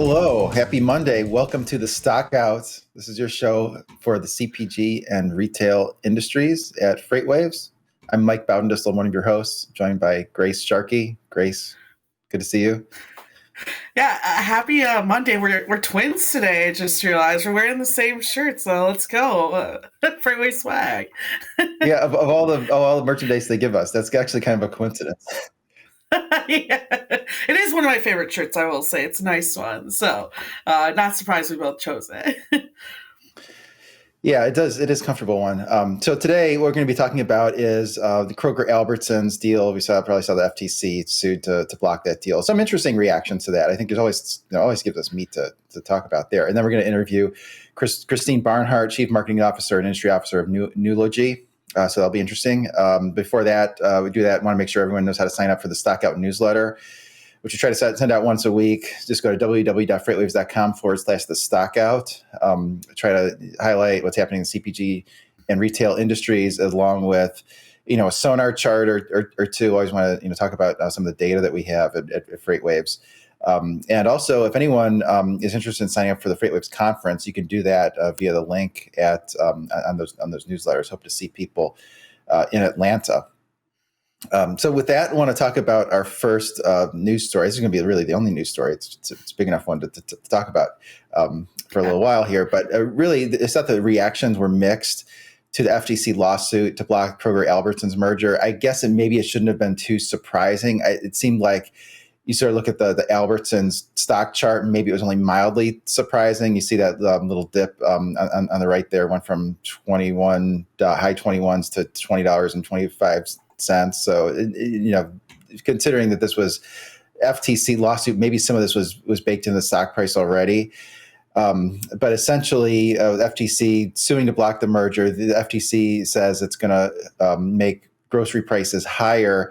Hello, happy Monday. Welcome to the Stockout. This is your show for the CPG and retail industries at FreightWaves. I'm Mike Baudendistel, one of your hosts, joined by Grace Sharkey. Grace, good to see you. Yeah, happy Monday. We're twins today. I just realized we're wearing the same shirt, so let's go. Freeway swag. Yeah, of all the merchandise they give us, that's actually kind of a coincidence. Yeah, it is one of my favorite shirts. I will say it's a nice one. So, not surprised we both chose it. Yeah, it does. It is a comfortable one. So today, what we're going to be talking about is the Kroger-Albertsons deal. Probably saw the FTC sued to block that deal. Some interesting reactions to that. I think there's always gives us meat to talk about there. And then we're going to interview Christine Barnhart, Chief Marketing Officer and Industry Officer of Nulogy. So that'll be interesting. Before that, I want to make sure everyone knows how to sign up for the Stockout newsletter, which we try to send out once a week. Just go to www.freightwaves.com/the stockout. Try to highlight what's happening in CPG and retail industries, along with, a sonar chart or two. I always want to, talk about some of the data that we have at FreightWaves. And also, if anyone is interested in signing up for the FreightWaves conference, you can do that via the link on those newsletters. Hope to see people in Atlanta. So with that, I want to talk about our first news story. This is going to be really the only news story. It's a big enough one to talk about for a little while here. But really, it's not the reactions were mixed to the FTC lawsuit to block Kroger-Albertsons merger. I guess maybe it shouldn't have been too surprising. It seemed like you sort of look at the Albertsons stock chart, and maybe it was only mildly surprising. You see that little dip on the right there, went from high 21s to $20.25. So, considering that this was FTC lawsuit, maybe some of this was baked into the stock price already. But essentially, the FTC suing to block the merger. The FTC says it's going to make grocery prices higher,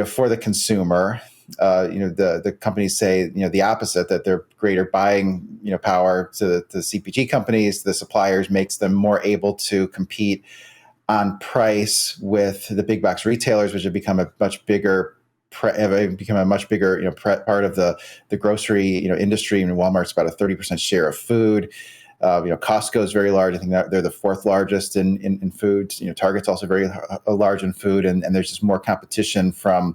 for the consumer. The companies say, the opposite, that their greater buying, power to the CPG companies, the suppliers, makes them more able to compete on price with the big box retailers, which have become a much bigger part of the grocery industry. And Walmart's about a 30% share of food. Costco is very large. I think that they're the fourth largest in food. Target's also very large in food, and there's just more competition from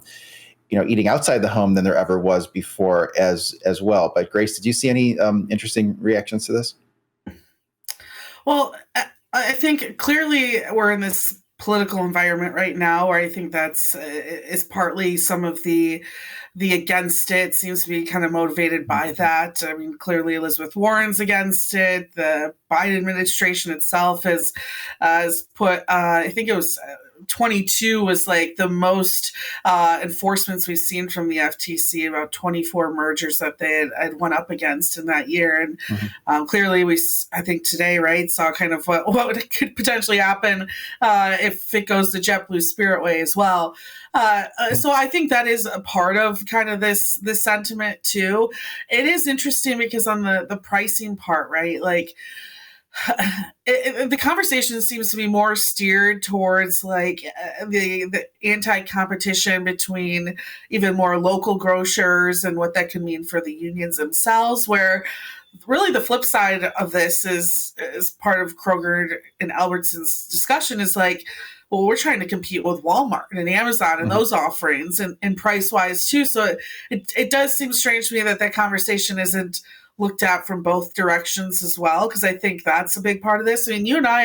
eating outside the home than there ever was before as well. But Grace, did you see any interesting reactions to this? Well, I think clearly we're in this political environment right now where I think that's is partly some of the against it seems to be kind of motivated by that. I mean, clearly Elizabeth Warren's against it. The Biden administration itself has put, I think it was 22 was like the most enforcements we've seen from the FTC, about 24 mergers that they had went up against in that year. And clearly I think today, right, saw kind of what could potentially happen if it goes the JetBlue Spirit way as well. So I think that is a part of kind of this sentiment too. It is interesting because on the pricing part, right, like the conversation seems to be more steered towards like the anti-competition between even more local grocers and what that can mean for the unions themselves, where really the flip side of this is part of Kroger and Albertsons discussion is like, well, we're trying to compete with Walmart and Amazon and those offerings and price wise too. So it does seem strange to me that conversation isn't looked at from both directions as well, because I think that's a big part of this. I mean, you and I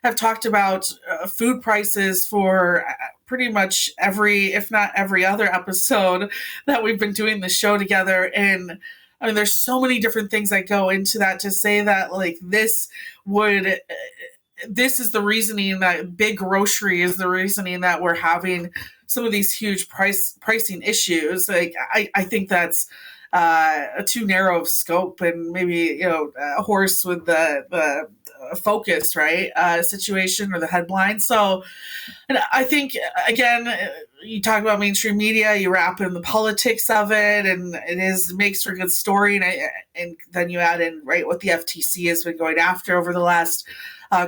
have talked about food prices for pretty much every, if not every other episode that we've been doing the show together. And I mean, there's so many different things that go into that to say that like this is the reasoning that big grocery is the reasoning that we're having some of these huge pricing issues. Like, I think that's a too narrow of scope and maybe, a horse with the focus, right, situation or the headline. So, and I think, again, you talk about mainstream media, you wrap in the politics of it, and it makes for a good story. And then you add in, right, what the FTC has been going after over the last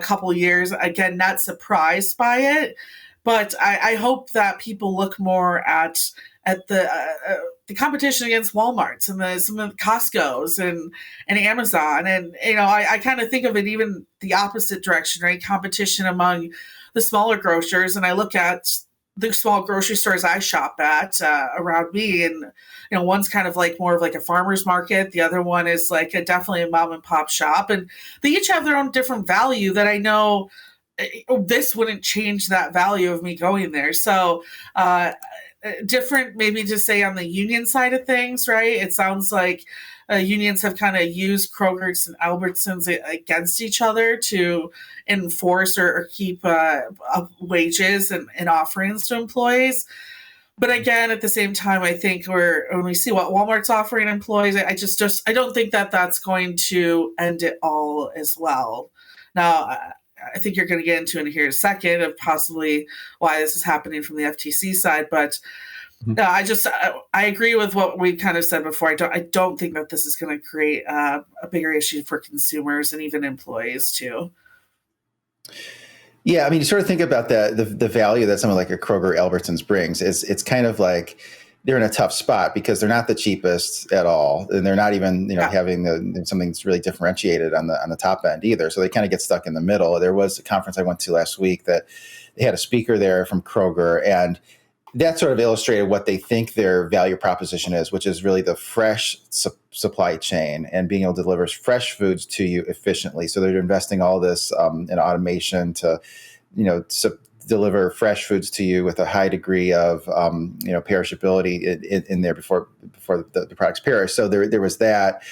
couple of years. Again, not surprised by it, but I hope that people look more at the the competition against Walmarts and some of the Costco's and Amazon. And, I kind of think of it even the opposite direction, right? Competition among the smaller grocers. And I look at the small grocery stores I shop at around me, and one's kind of like more of like a farmer's market. The other one is like definitely a mom and pop shop, and they each have their own different value that I know this wouldn't change that value of me going there. So different maybe to say on the union side of things, right? It sounds like unions have kind of used Kroger's and Albertsons against each other to enforce or keep wages and offerings to employees. But again, at the same time, I think when we see what Walmart's offering employees, I don't think that that's going to end it all as well. Now, I think you're going to get into it here in a second of possibly why this is happening from the FTC side, but I agree with what we kind of said before. I don't think that this is going to create a bigger issue for consumers and even employees too. Yeah, I mean, you sort of think about the value that someone like a Kroger Albertsons brings. It's kind of like they're in a tough spot because they're not the cheapest at all, and they're not even having something that's really differentiated on the top end either. So they kind of get stuck in the middle. There was a conference I went to last week that they had a speaker there from Kroger, and that sort of illustrated what they think their value proposition is, which is really the fresh supply chain and being able to deliver fresh foods to you efficiently. So they're investing all this in automation to, deliver fresh foods to you with a high degree of, perishability in there before the products perish. So there was that.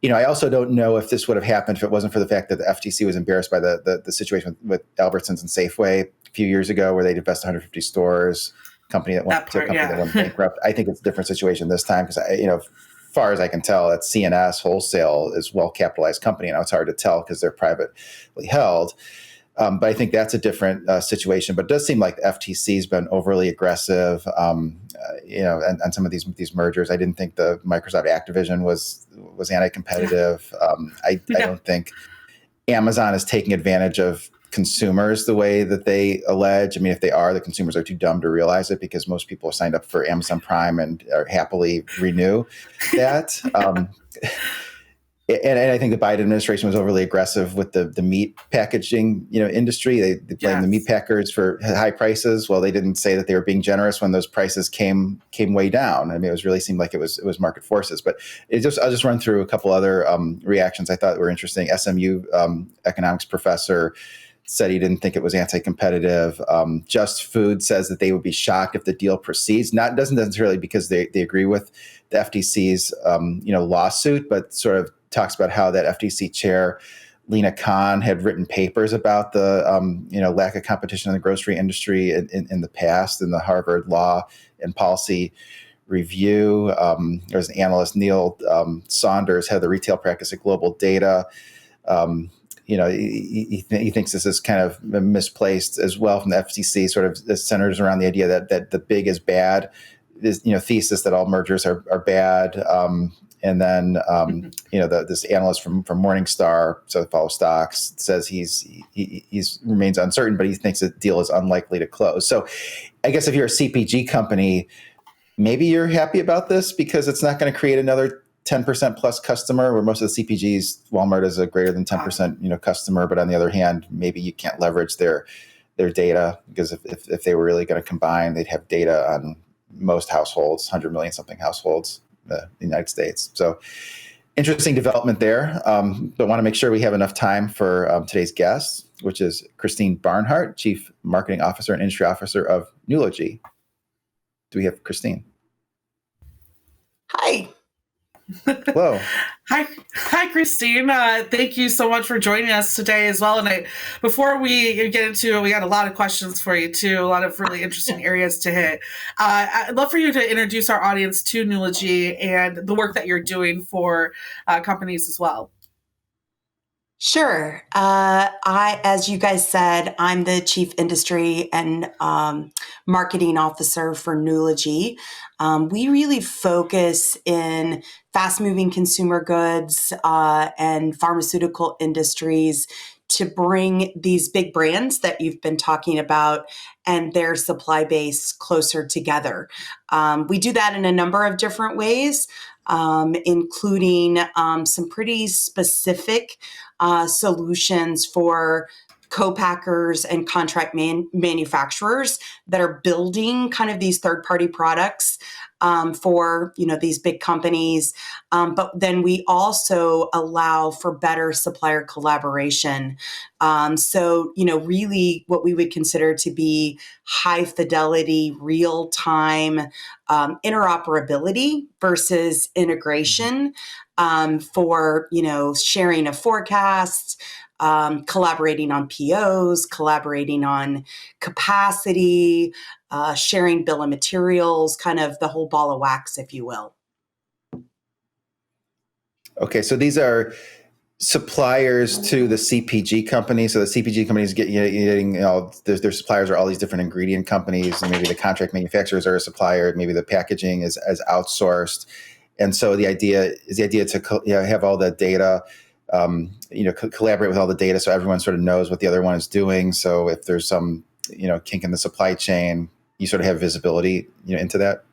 I also don't know if this would have happened if it wasn't for the fact that the FTC was embarrassed by the situation with Albertsons and Safeway a few years ago, where they divested 150 stores. Company that went bankrupt. I think it's a different situation this time because, far as I can tell, that C&S Wholesale is a well-capitalized company. Now it's hard to tell because they're privately held. But I think that's a different situation. But it does seem like the FTC has been overly aggressive, on some of these mergers. I didn't think the Microsoft Activision was anti-competitive. I don't think Amazon is taking advantage of consumers the way that they allege. I mean, if they are, the consumers are too dumb to realize it because most people are signed up for Amazon Prime and are happily renew that. And I think the Biden administration was overly aggressive with the meat packaging, industry. They blamed the meat packers for high prices. Well, they didn't say that they were being generous when those prices came way down. I mean, it really seemed like it was market forces. But I'll just run through a couple other reactions I thought were interesting. SMU economics professor said he didn't think it was anti-competitive. Just Food says that they would be shocked if the deal proceeds. Doesn't necessarily because they agree with the FTC's lawsuit, but sort of talks about how that FTC chair Lena Khan had written papers about the lack of competition in the grocery industry in the past in the Harvard Law and Policy Review. There's an analyst, Neil Saunders, head of the retail practice at Global Data. He thinks this is kind of misplaced as well from the FTC, sort of centers around the idea that the big is bad, this thesis that all mergers are bad. And then this analyst from Morningstar, so that follows stocks, says he's remains uncertain, but he thinks the deal is unlikely to close. So I guess if you're a CPG company, maybe you're happy about this because it's not going to create another 10% plus customer, where most of the CPGs, Walmart is a greater than 10% customer. But on the other hand, maybe you can't leverage their data because if they were really going to combine, they'd have data on most households, 100 million something households in the United States. So interesting development there. But want to make sure we have enough time for today's guest, which is Christine Barnhart, Chief Marketing Officer and Industry Officer of Nulogy. Do we have Christine? Hi. Hello. Hi, Christine. Thank you so much for joining us today as well. And before we get into it, we got a lot of questions for you too, a lot of really interesting areas to hit. I'd love for you to introduce our audience to Nulogy and the work that you're doing for companies as well. Sure. As you guys said, I'm the Chief Industry and Marketing Officer for Nulogy. We really focus in fast-moving consumer goods and pharmaceutical industries to bring these big brands that you've been talking about and their supply base closer together. We do that in a number of different ways, including some pretty specific solutions for co-packers and contract manufacturers that are building kind of these third-party products for these big companies. But then we also allow for better supplier collaboration. So really what we would consider to be high fidelity, real time interoperability versus integration for sharing of forecasts. Collaborating on POs, collaborating on capacity, sharing bill of materials, kind of the whole ball of wax, if you will. Okay, so these are suppliers to the CPG companies. So the CPG companies getting their suppliers are all these different ingredient companies, and maybe the contract manufacturers are a supplier, maybe the packaging is outsourced. And so the idea to have all the data, collaborate with all the data so everyone sort of knows what the other one is doing. So if there's some, kink in the supply chain, you sort of have visibility, into that.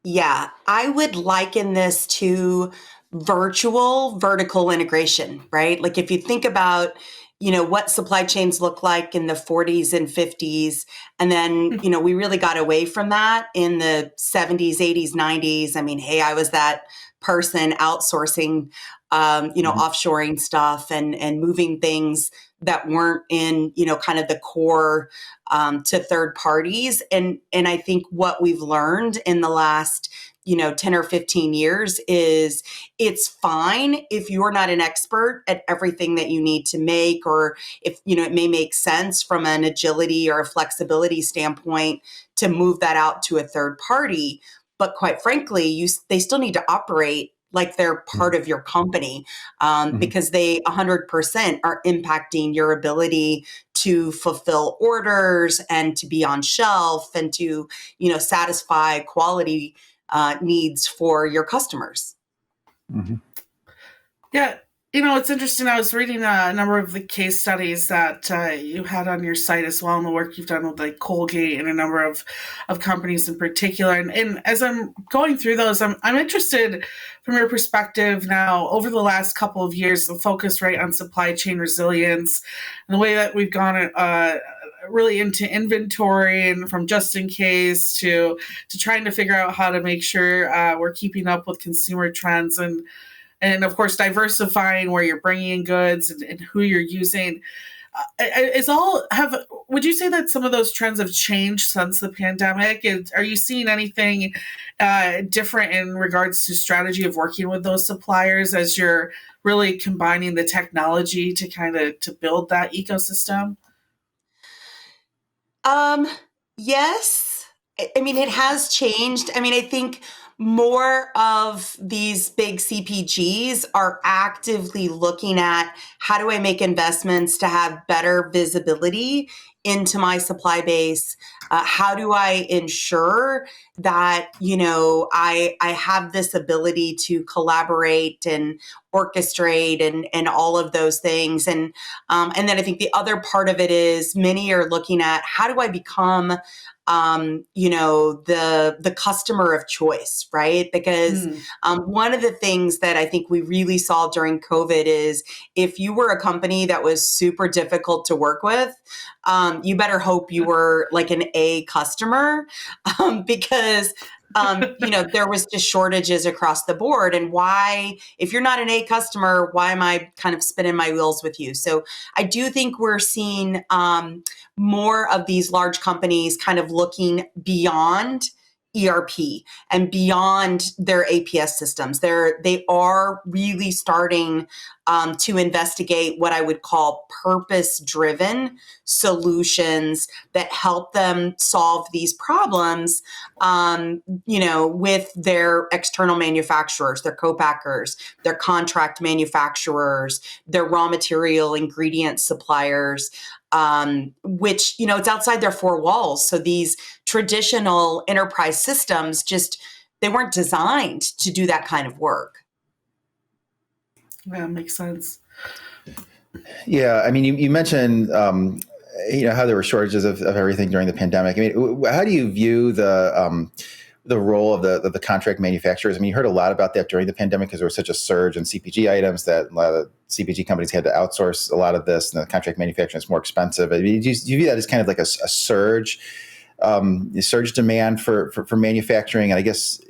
Yeah, I would liken this to virtual vertical integration, right? Like if you think about, what supply chains look like in the 40s and 50s, and then, we really got away from that in the 70s, 80s, 90s. I mean, hey, I was that person outsourcing, offshoring stuff and moving things that weren't in, kind of the core to third parties. And I think what we've learned in the last 10 or 15 years is it's fine if you're not an expert at everything that you need to make, or if, it may make sense from an agility or a flexibility standpoint to move that out to a third party. But quite frankly, they still need to operate like they're part of your company because they 100% are impacting your ability to fulfill orders and to be on shelf and to, satisfy quality needs for your customers. Mm-hmm. Yeah. It's interesting. I was reading a number of the case studies that you had on your site as well, and the work you've done with like Colgate and a number of companies in particular. And as I'm going through those, I'm interested from your perspective now, over the last couple of years, the focus right on supply chain resilience and the way that we've gone really into inventory and from just in case to trying to figure out how to make sure we're keeping up with consumer trends and of course diversifying where you're bringing in goods and who you're using. Would you say that some of those trends have changed since the pandemic? Are you seeing anything different in regards to strategy of working with those suppliers as you're really combining the technology to build that ecosystem? Yes. I mean, it has changed. I mean, I think more of these big CPGs are actively looking at how do I make investments to have better visibility into my supply base? How do I ensure that, I have this ability to collaborate and orchestrate and all of those things. And then I think the other part of it is many are looking at how do I become the customer of choice, right? Because one of the things that I think we really saw during COVID is if you were a company that was super difficult to work with, you better hope you were like an A customer because there was just shortages across the board. And why, if you're not an A customer, why am I kind of spinning my wheels with you? So I do think we're seeing more of these large companies kind of looking beyond ERP and beyond their APS systems. They are really starting to investigate what I would call purpose-driven solutions that help them solve these problems, with their external manufacturers, their co-packers, their contract manufacturers, their raw material ingredient suppliers, which, it's outside their four walls. So these traditional enterprise systems they weren't designed to do that kind of work. Yeah, makes sense. Yeah, I mean, you mentioned how there were shortages of everything during the pandemic. I mean, how do you view the role of the contract manufacturers? I mean, you heard a lot about that during the pandemic because there was such a surge in CPG items that a lot of CPG companies had to outsource a lot of this, and the contract manufacturing is more expensive. I mean, do you view that as kind of like a surge demand for manufacturing? And I guess,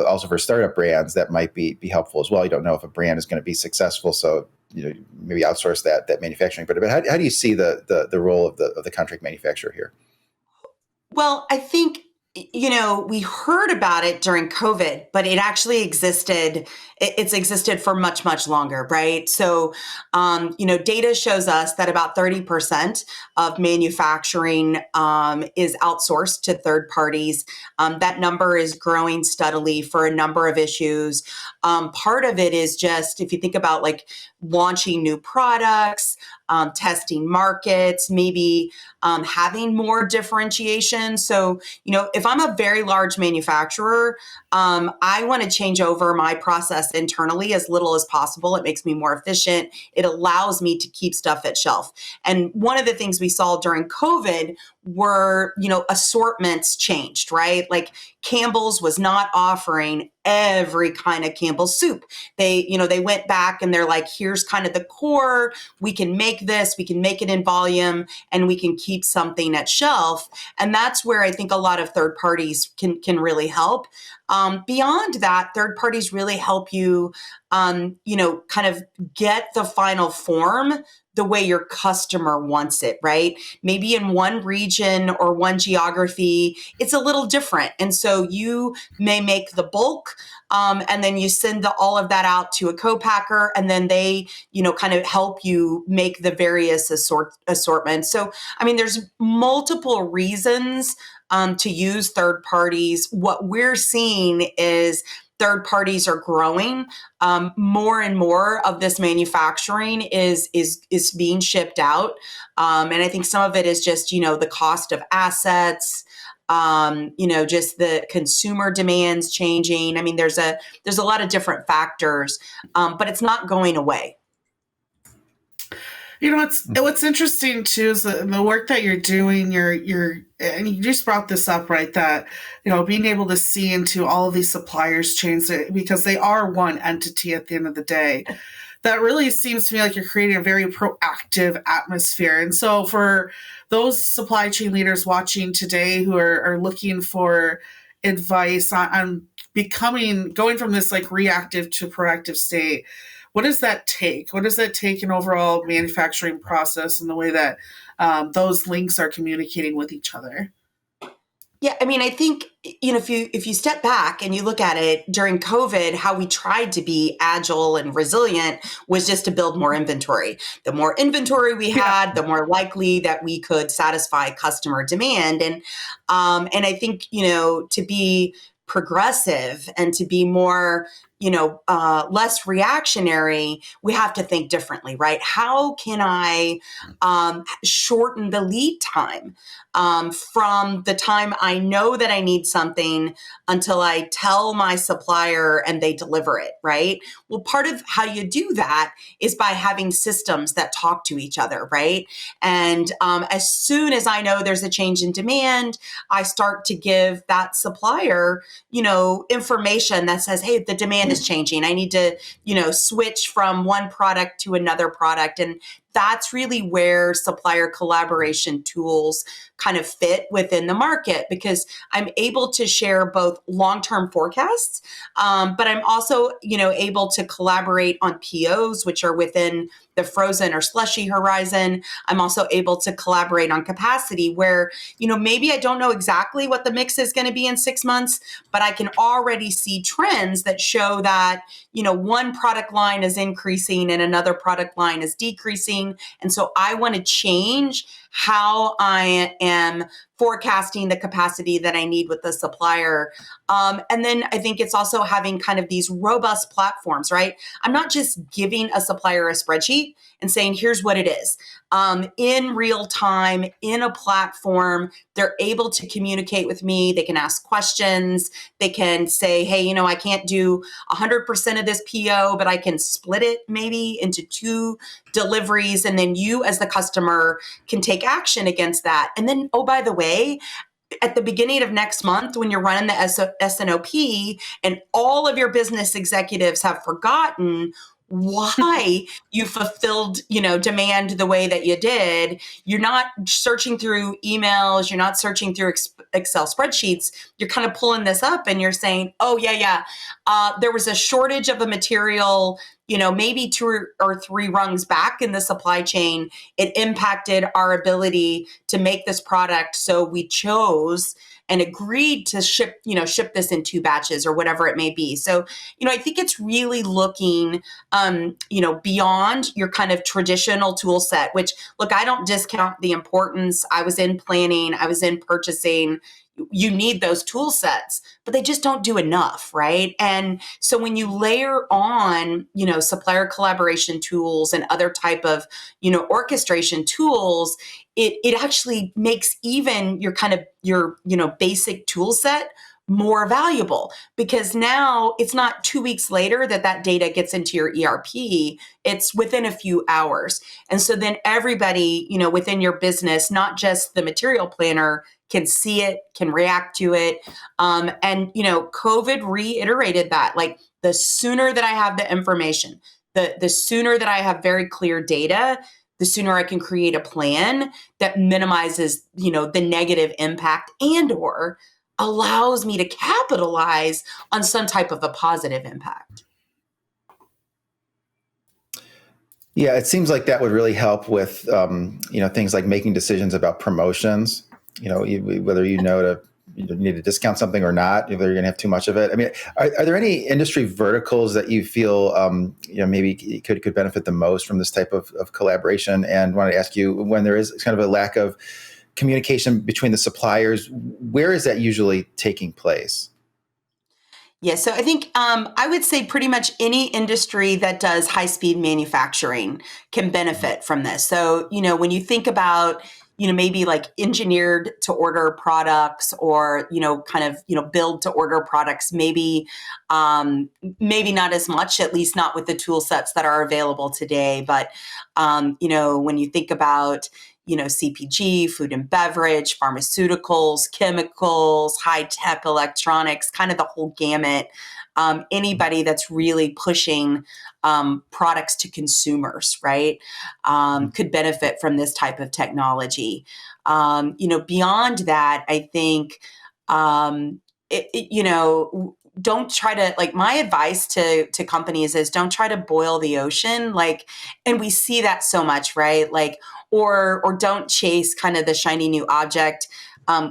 also for startup brands, that might be helpful as well. You don't know if a brand is going to be successful, so maybe outsource that manufacturing. But how do you see the role of the contract manufacturer here? Well, I think, we heard about it during COVID, but it actually existed. It's existed for much, much longer, right? So, data shows us that about 30% of manufacturing is outsourced to third parties. That number is growing steadily for a number of issues. Part of it is just, if you think about like launching new products, testing markets, maybe having more differentiation. So, if I'm a very large manufacturer, I want to change over my process internally as little as possible. It makes me more efficient. It allows me to keep stuff at shelf. And one of the things we saw during COVID were, assortments changed, right? Like Campbell's was not offering every kind of Campbell's soup. They went back and they're like, here's kind of the core. We can make this, we can make it in volume, and we can keep something at shelf. And that's where I think a lot of third parties can really help. Beyond that, third parties really help you, kind of get the final form the way your customer wants it, right? Maybe in one region or one geography, it's a little different. And so you may make the bulk, and then you send all of that out to a co-packer, and then they, kind of help you make the various assortments. So, I mean, there's multiple reasons to use third parties. What we're seeing is third parties are growing. More and more of this manufacturing is being shipped out, and I think some of it is just the cost of assets. Just the consumer demands changing. I mean, there's a lot of different factors, but it's not going away. What's interesting too is the work that you're doing. And you just brought this up, right? That being able to see into all of these suppliers' chains, because they are one entity at the end of the day. That really seems to me like you're creating a very proactive atmosphere. And so for those supply chain leaders watching today who are looking for advice on going from this like reactive to proactive state, what does that take? What does that take in overall manufacturing process and the way that those links are communicating with each other? Yeah, I mean, I think, if you step back and you look at it during COVID, how we tried to be agile and resilient was just to build more inventory. The more inventory we had, the more likely that we could satisfy customer demand. And I think, to be progressive and to be more, less reactionary, we have to think differently, right? How can I shorten the lead time from the time I know that I need something until I tell my supplier and they deliver it, right? Well, part of how you do that is by having systems that talk to each other, right? And as soon as I know there's a change in demand, I start to give that supplier, information that says, hey, the demand is changing. I need to, switch from one product to another product. And that's really where supplier collaboration tools kind of fit within the market, because I'm able to share both long-term forecasts, but I'm also, able to collaborate on POs, which are within the frozen or slushy horizon. I'm also able to collaborate on capacity where, maybe I don't know exactly what the mix is going to be in 6 months, but I can already see trends that show that, one product line is increasing and another product line is decreasing. And so I want to change how I am forecasting the capacity that I need with the supplier. And then I think it's also having kind of these robust platforms, right? I'm not just giving a supplier a spreadsheet and saying, here's what it is. In real time, in a platform, they're able to communicate with me. They can ask questions. They can say, hey, I can't do 100% of this PO, but I can split it maybe into 2 deliveries. And then you as the customer can take action against that. And then, oh, by the way, at the beginning of next month, when you're running the SNOP and all of your business executives have forgotten why you fulfilled, demand the way that you did, you're not searching through emails, you're not searching through Excel spreadsheets, you're kind of pulling this up and you're saying, oh, yeah, there was a shortage of a material, maybe 2 or 3 rungs back in the supply chain. It impacted our ability to make this product. So we chose and agreed to ship this in 2 batches or whatever it may be. So, I think it's really looking, beyond your kind of traditional tool set, which, look, I don't discount the importance. I was in planning, I was in purchasing. You need those tool sets, but they just don't do enough, right? And so when you layer on, supplier collaboration tools and other type of, orchestration tools, it actually makes even your basic tool set more valuable, because now it's not 2 weeks later that data gets into your ERP. It's within a few hours. And so then everybody, within your business, not just the material planner, can see it, can react to it. And, COVID reiterated that, like, the sooner that I have the information, the sooner that I have very clear data, the sooner I can create a plan that minimizes, the negative impact and or allows me to capitalize on some type of a positive impact. Yeah, it seems like that would really help with, things like making decisions about promotions, whether to need to discount something or not, whether you're going to have too much of it. I mean, are there any industry verticals that you feel, maybe could benefit the most from this type of collaboration? And I wanted to ask you, when there is kind of a lack of communication between the suppliers, where is that usually taking place? Yeah, so I think I would say pretty much any industry that does high-speed manufacturing can benefit from this. So, when you think about, maybe like engineered to order products or, build to order products, maybe not as much, at least not with the tool sets that are available today. But, when you think about, CPG, food and beverage, pharmaceuticals, chemicals, high-tech electronics, kind of the whole gamut. Anybody that's really pushing products to consumers, right, could benefit from this type of technology. Beyond that, I think, don't try to, like, my advice to companies is don't try to boil the ocean. Like, and we see that so much, right? Like, or don't chase kind of the shiny new object.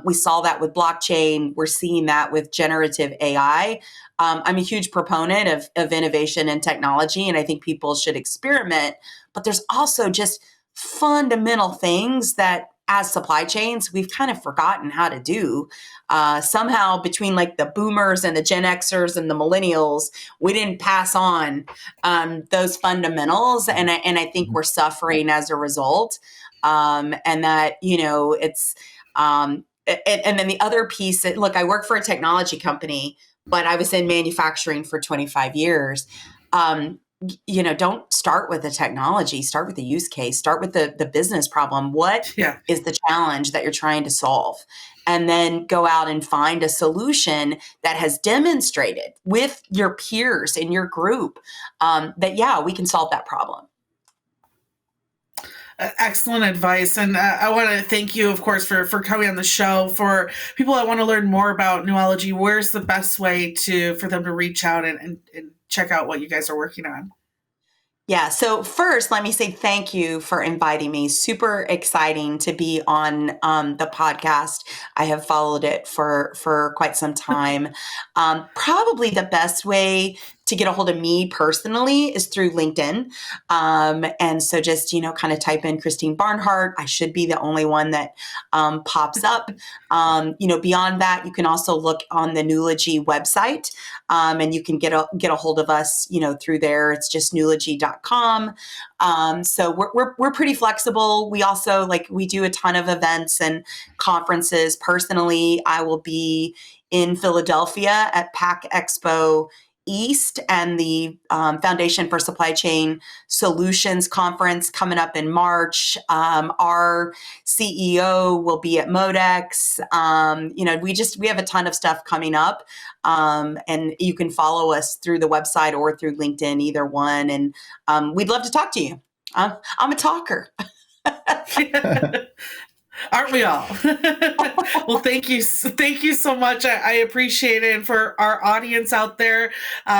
We saw that with blockchain. We're seeing that with generative AI. I'm a huge proponent of innovation and technology, and I think people should experiment. But there's also just fundamental things that, as supply chains, we've kind of forgotten how to do. Somehow, between like the boomers and the Gen Xers and the millennials, we didn't pass on those fundamentals, and I think we're suffering as a result. And that, it's and then the other piece. Look, I work for a technology company, but I was in manufacturing for 25 years. Don't start with the technology, start with the use case, start with the business problem. What is the challenge that you're trying to solve? And then go out and find a solution that has demonstrated with your peers in your group that, we can solve that problem. Excellent advice. And I want to thank you, of course, for coming on the show. For people that want to learn more about Nulogy, where's the best way for them to reach out and check out what you guys are working on? Yeah. So first, let me say thank you for inviting me. Super exciting to be on the podcast. I have followed it for quite some time. Probably the best way to get a hold of me personally is through LinkedIn. And so just, kind of type in Christine Barnhart. I should be the only one that pops up. Beyond that, you can also look on the Nulogy website, and you can get a hold of us, through there. It's just nulogy.com. So we're pretty flexible. We also we do a ton of events and conferences. Personally, I will be in Philadelphia at PAC Expo East and the Foundation for Supply Chain Solutions Conference coming up in March. Our CEO will be at Modex. We have a ton of stuff coming up, and you can follow us through the website or through LinkedIn, either one. And we'd love to talk to you. I'm a talker. Aren't we all? Well, thank you so much. I appreciate it. And for our audience out there,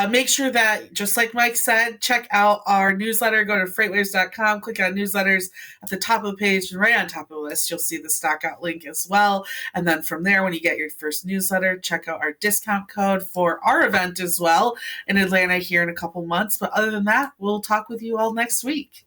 make sure that, just like Mike said, check out our newsletter. Go to freightwaves.com, click on newsletters at the top of the page, and right on top of the list, you'll see the Stockout link as well. And then from there, when you get your first newsletter, check out our discount code for our event as well in Atlanta here in a couple months. But other than that, we'll talk with you all next week.